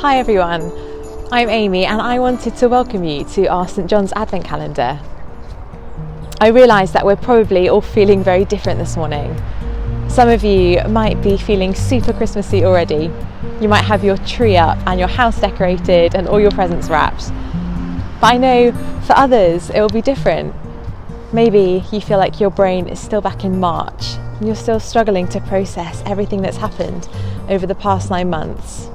Hi everyone, I'm Amy and I wanted to welcome you to our St John's Advent Calendar. I realise that we're probably all feeling very different this morning. Some of you might be feeling super Christmassy already. You might have your tree up and your house decorated and all your presents wrapped. But I know for others it will be different. Maybe you feel like your brain is still back in March and you're still struggling to process everything that's happened over the past 9 months.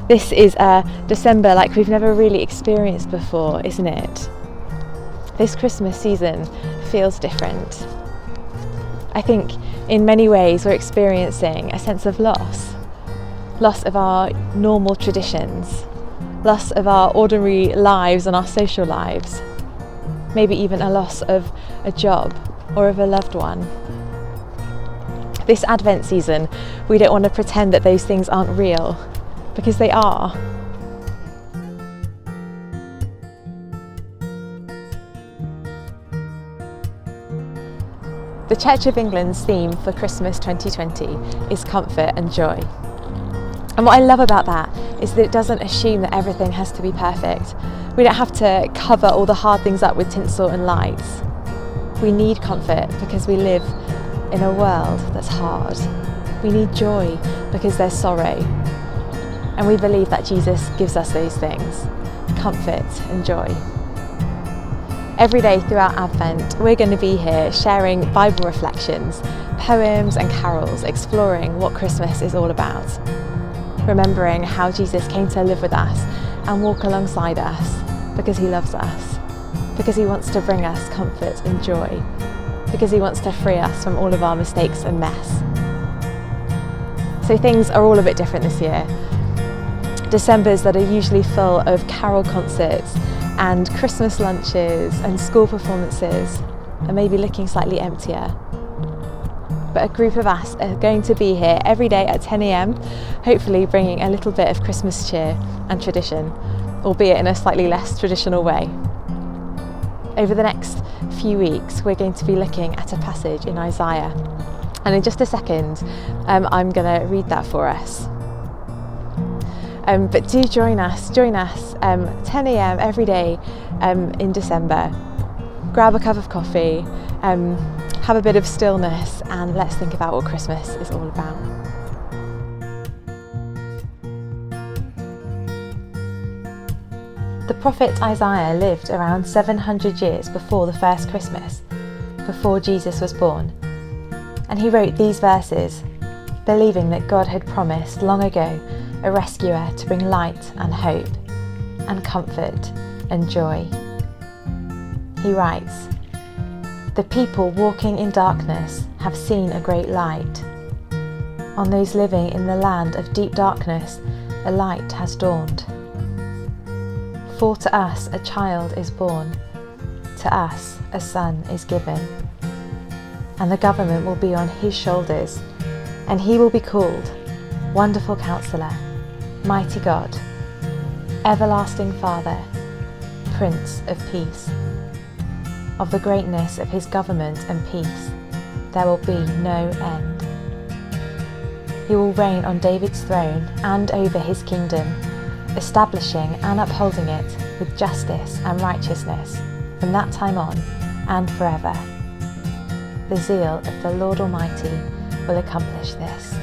This is a December like we've never really experienced before, isn't it? This Christmas season feels different. I think in many ways we're experiencing a sense of loss of our normal traditions, loss of our ordinary lives and our social lives, maybe even a loss of a job or of a loved one. This Advent season, we don't want to pretend that those things aren't real, because they are. The Church of England's theme for Christmas 2020 is comfort and joy. And what I love about that is that it doesn't assume that everything has to be perfect. We don't have to cover all the hard things up with tinsel and lights. We need comfort because we live in a world that's hard. We need joy because there's sorrow. And we believe that Jesus gives us those things, comfort and joy. Every day throughout Advent, we're going to be here sharing Bible reflections, poems and carols, exploring what Christmas is all about. Remembering how Jesus came to live with us and walk alongside us because he loves us, because he wants to bring us comfort and joy, because he wants to free us from all of our mistakes and mess. So things are all a bit different this year. Decembers that are usually full of carol concerts and Christmas lunches and school performances are maybe looking slightly emptier. But a group of us are going to be here every day at 10 a.m, hopefully bringing a little bit of Christmas cheer and tradition, albeit in a slightly less traditional way. Over the next few weeks, we're going to be looking at a passage in Isaiah. And in just a second, I'm going to read that for us. But do join us 10 a.m. every day in December. Grab a cup of coffee, have a bit of stillness, and let's think about what Christmas is all about. The prophet Isaiah lived around 700 years before the first Christmas, before Jesus was born. And he wrote these verses, believing that God had promised long ago a rescuer to bring light and hope and comfort and joy. He writes, "The people walking in darkness have seen a great light. On those living in the land of deep darkness, a light has dawned. For to us a child is born, to us a son is given, and the government will be on his shoulders, and he will be called Wonderful Counselor, Mighty God, Everlasting Father, Prince of Peace. Of the greatness of his government and peace, there will be no end. He will reign on David's throne and over his kingdom, establishing and upholding it with justice and righteousness from that time on and forever. The zeal of the Lord Almighty will accomplish this."